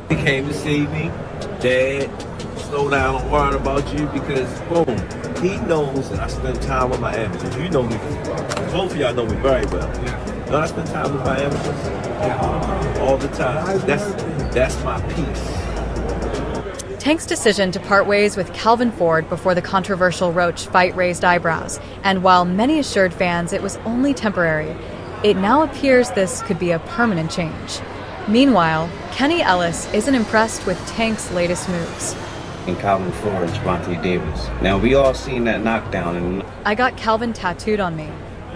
He came to see me. Dad, slow down, I'm worried about you because, boom, he knows that I spend time with my amateurs. You know me, both of y'all know me very well. Don't I spend time with my amateurs? All the time. That's my peace. Tank's decision to part ways with Calvin Ford before the controversial Roach fight raised eyebrows, and while many assured fans it was only temporary, it now appears this could be a permanent change. Meanwhile, Kenny Ellis isn't impressed with Tank's latest moves. And Calvin Ford and Gervonta Davis. Now, we all seen that knockdown. And I got Calvin tattooed on me.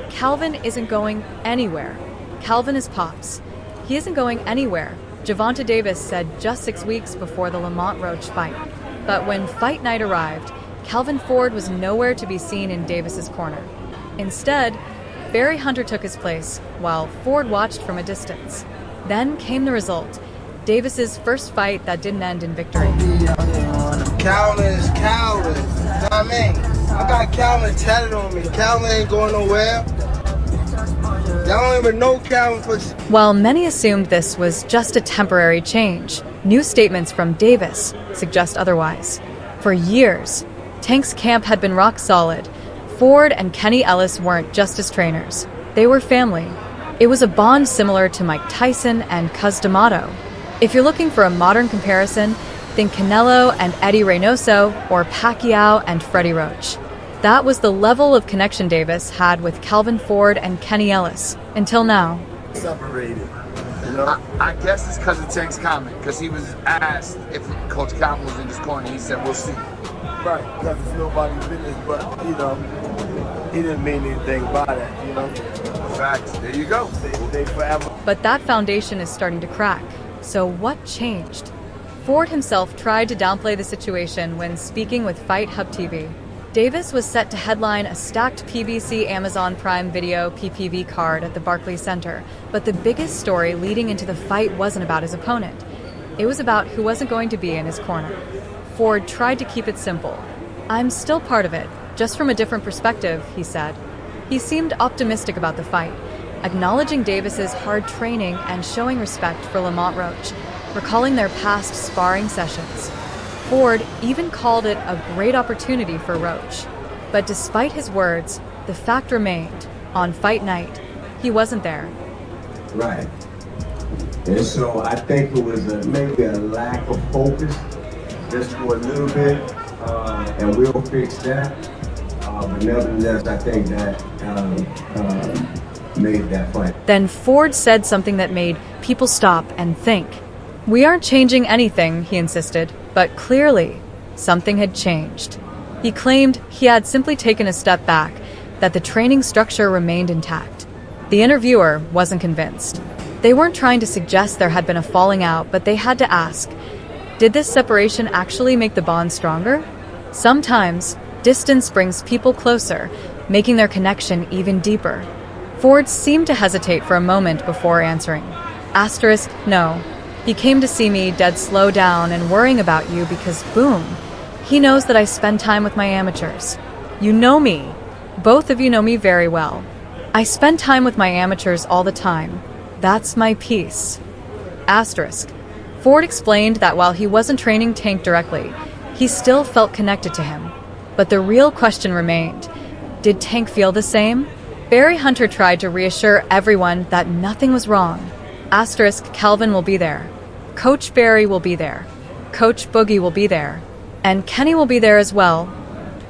Calvin isn't going anywhere. Calvin is Pops. He isn't going anywhere, Gervonta Davis said just 6 weeks before the Lamont Roach fight. But when fight night arrived, Calvin Ford was nowhere to be seen in Davis's corner. Instead, Barry Hunter took his place, while Ford watched from a distance. Then came the result, Davis's first fight that didn't end in victory. Calvin is Calvin. You know what I mean? I got Calvin tatted on me. Calvin ain't going nowhere. Y'all don't even know Calvin for... While many assumed this was just a temporary change, new statements from Davis suggest otherwise. For years, Tank's camp had been rock solid. Ford and Kenny Ellis weren't just his trainers. They were family. It was a bond similar to Mike Tyson and Cus D'Amato. If you're looking for a modern comparison, think Canelo and Eddie Reynoso or Pacquiao and Freddie Roach. That was the level of connection Davis had with Calvin Ford and Kenny Ellis, until now. Separated. You know? I guess it's because of Tank's comment, because he was asked if Coach Calvin was in his corner. He said, we'll see. Right, because it's nobody's business, but, you know, he didn't mean anything by that, you know? Facts. There you go. They forever. But that foundation is starting to crack. So what changed? Ford himself tried to downplay the situation when speaking with Fight Hub TV. Davis was set to headline a stacked PBC Amazon Prime Video PPV card at the Barclays Center, but the biggest story leading into the fight wasn't about his opponent. It was about who wasn't going to be in his corner. Ford tried to keep it simple. I'm still part of it, just from a different perspective, he said. He seemed optimistic about the fight, acknowledging Davis's hard training and showing respect for Lamont Roach, recalling their past sparring sessions. Ford even called it a great opportunity for Roach. But despite his words, the fact remained, on fight night, he wasn't there. Right. And so I think it was maybe a lack of focus just for a little bit, and we'll fix that. But nevertheless, I think that made that fight. Then Ford said something that made people stop and think. We aren't changing anything, he insisted, but clearly, something had changed. He claimed he had simply taken a step back, that the training structure remained intact. The interviewer wasn't convinced. They weren't trying to suggest there had been a falling out, but they had to ask, did this separation actually make the bond stronger? Sometimes, distance brings people closer, making their connection even deeper. Ford seemed to hesitate for a moment before answering. Asterisk, no. He came to see me dead slow down and worrying about you because, boom, he knows that I spend time with my amateurs. You know me. Both of you know me very well. I spend time with my amateurs all the time. That's my piece. Asterisk. Ford explained that while he wasn't training Tank directly, he still felt connected to him. But the real question remained, did Tank feel the same? Barry Hunter tried to reassure everyone that nothing was wrong. Asterisk, Calvin will be there. Coach Barry will be there. Coach Boogie will be there. And Kenny will be there as well.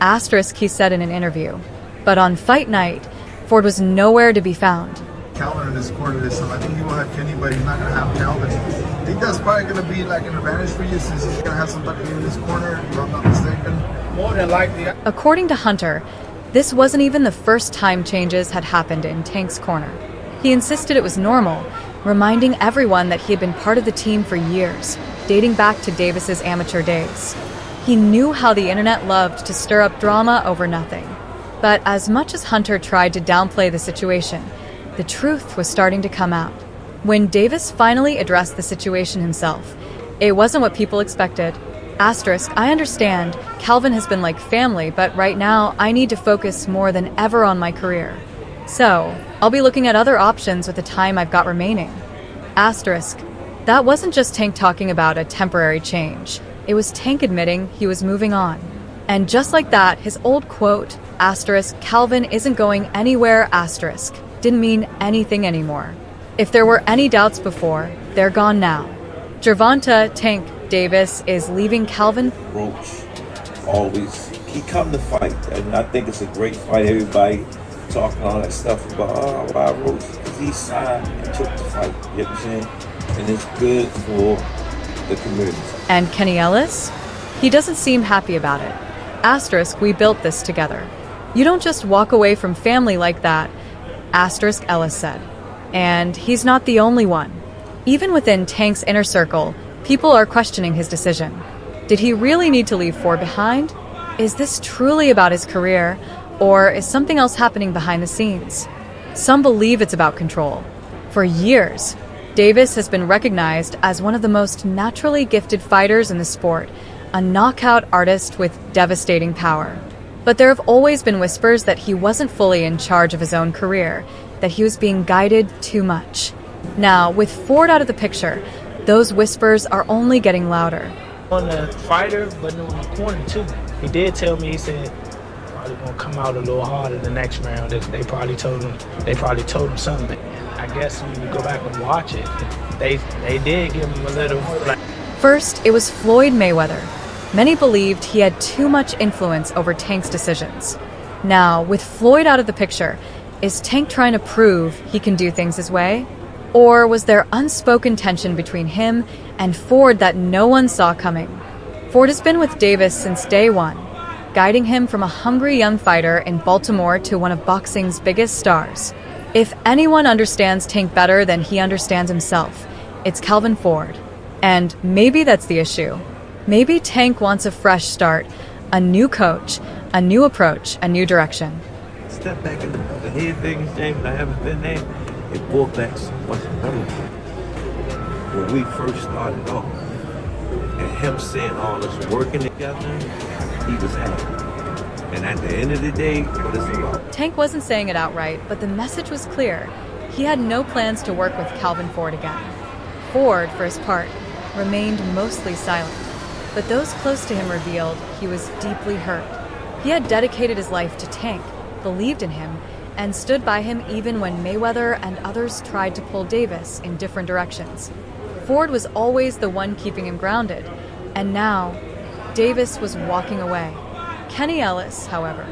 Asterisk, he said in an interview. But on fight night, Ford was nowhere to be found. Calvin in his corner this time. I think he will have Kenny, but he's not going to have Calvin. I think that's probably going to be like an advantage for you since he's going to have somebody in his corner, if I'm not mistaken. More than likely. According to Hunter, this wasn't even the first time changes had happened in Tank's corner. He insisted it was normal, reminding everyone that he had been part of the team for years, dating back to Davis's amateur days. He knew how the internet loved to stir up drama over nothing. But as much as Hunter tried to downplay the situation, the truth was starting to come out. When Davis finally addressed the situation himself, it wasn't what people expected. Asterisk, I understand, Calvin has been like family, but right now I need to focus more than ever on my career. So, I'll be looking at other options with the time I've got remaining. Asterisk, That wasn't just Tank talking about a temporary change. It was Tank admitting he was moving on. And just like that, his old quote, asterisk, Calvin isn't going anywhere, asterisk, didn't mean anything anymore. If there were any doubts before, they're gone now. Gervonta Tank Davis is leaving Calvin. Roach, always, he come to fight. And I think it's a great fight. Everybody talking all that stuff about, why Roach? Because he signed and took the fight. You know what I'm saying? And it's good for the community. And Kenny Ellis? He doesn't seem happy about it. Asterisk, we built this together. You don't just walk away from family like that, asterisk, Ellis said. And he's not the only one. Even within Tank's inner circle, people are questioning his decision. Did he really need to leave Ford behind? Is this truly about his career, or is something else happening behind the scenes? Some believe it's about control. For years, Davis has been recognized as one of the most naturally gifted fighters in the sport, a knockout artist with devastating power. But there have always been whispers that he wasn't fully in charge of his own career, that he was being guided too much. Now, with Ford out of the picture, those whispers are only getting louder. On the fighter, but on the corner too. He did tell me, he said, probably gonna come out a little harder the next round. They probably told him something. I guess when you go back and watch it, they did give him a little flack. First, it was Floyd Mayweather. Many believed he had too much influence over Tank's decisions. Now, with Floyd out of the picture, is Tank trying to prove he can do things his way? Or was there unspoken tension between him and Ford that no one saw coming? Ford has been with Davis since day one, guiding him from a hungry young fighter in Baltimore to one of boxing's biggest stars. If anyone understands Tank better than he understands himself, it's Calvin Ford. And maybe that's the issue. Maybe Tank wants a fresh start, a new coach, a new approach, a new direction. Step back and hear things, James, I haven't been there. It brought back so much memory. When we first started off, and him saying all us working together, he was happy. And at the end of the day, what it's about. Tank wasn't saying it outright, but the message was clear. He had no plans to work with Calvin Ford again. Ford, for his part, remained mostly silent. But those close to him revealed he was deeply hurt. He had dedicated his life to Tank, believed in him, and stood by him even when Mayweather and others tried to pull Davis in different directions. Ford was always the one keeping him grounded, and now Davis was walking away. Kenny Ellis, however,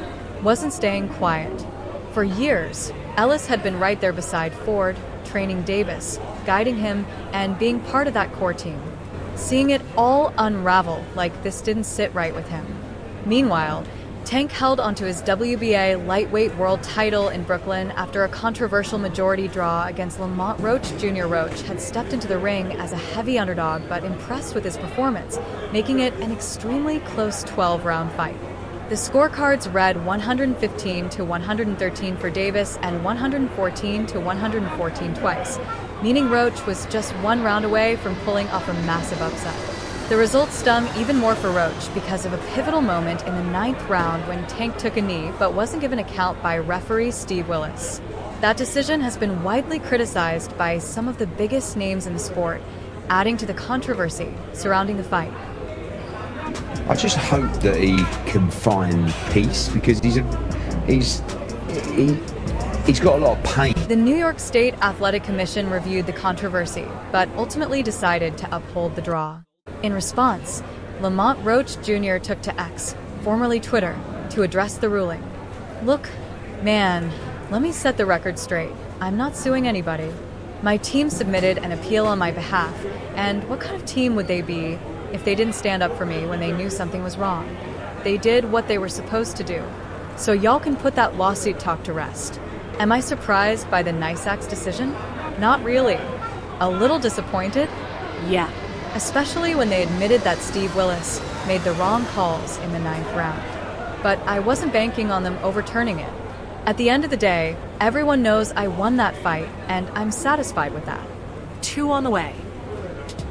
wasn't staying quiet. For years, Ellis had been right there beside Ford, training Davis, guiding him, and being part of that core team. Seeing it all unravel like this didn't sit right with him. Meanwhile, Tank held onto his WBA lightweight world title in Brooklyn after a controversial majority draw against Lamont Roach Jr. Roach had stepped into the ring as a heavy underdog but impressed with his performance, making it an extremely close 12-round fight. The scorecards read 115 to 113 for Davis and 114 to 114 twice, meaning Roach was just one round away from pulling off a massive upset. The result stung even more for Roach because of a pivotal moment in the 9th round when Tank took a knee but wasn't given a count by referee Steve Willis. That decision has been widely criticized by some of the biggest names in the sport, adding to the controversy surrounding the fight. I just hope that he can find peace because he's got a lot of pain. The New York State Athletic Commission reviewed the controversy, but ultimately decided to uphold the draw. In response, Lamont Roach Jr. took to X, formerly Twitter, to address the ruling. Look, man, let me set the record straight. I'm not suing anybody. My team submitted an appeal on my behalf, and what kind of team would they be if they didn't stand up for me when they knew something was wrong? They did what they were supposed to do. So y'all can put that lawsuit talk to rest. Am I surprised by the NYSAC's decision? Not really. A little disappointed? Yeah. Especially when they admitted that Steve Willis made the wrong calls in the 9th round. But I wasn't banking on them overturning it. At the end of the day, everyone knows I won that fight, and I'm satisfied with that. 2 on the way.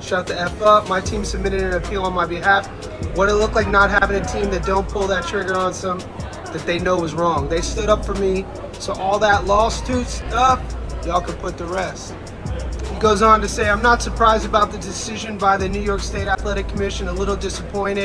Shut the F up. My team submitted an appeal on my behalf. What it looked like not having a team that don't pull that trigger on some that they know was wrong. They stood up for me. So all that lawsuit stuff, y'all can put to rest. He goes on to say, "I'm not surprised about the decision by the New York State Athletic Commission, a little disappointed.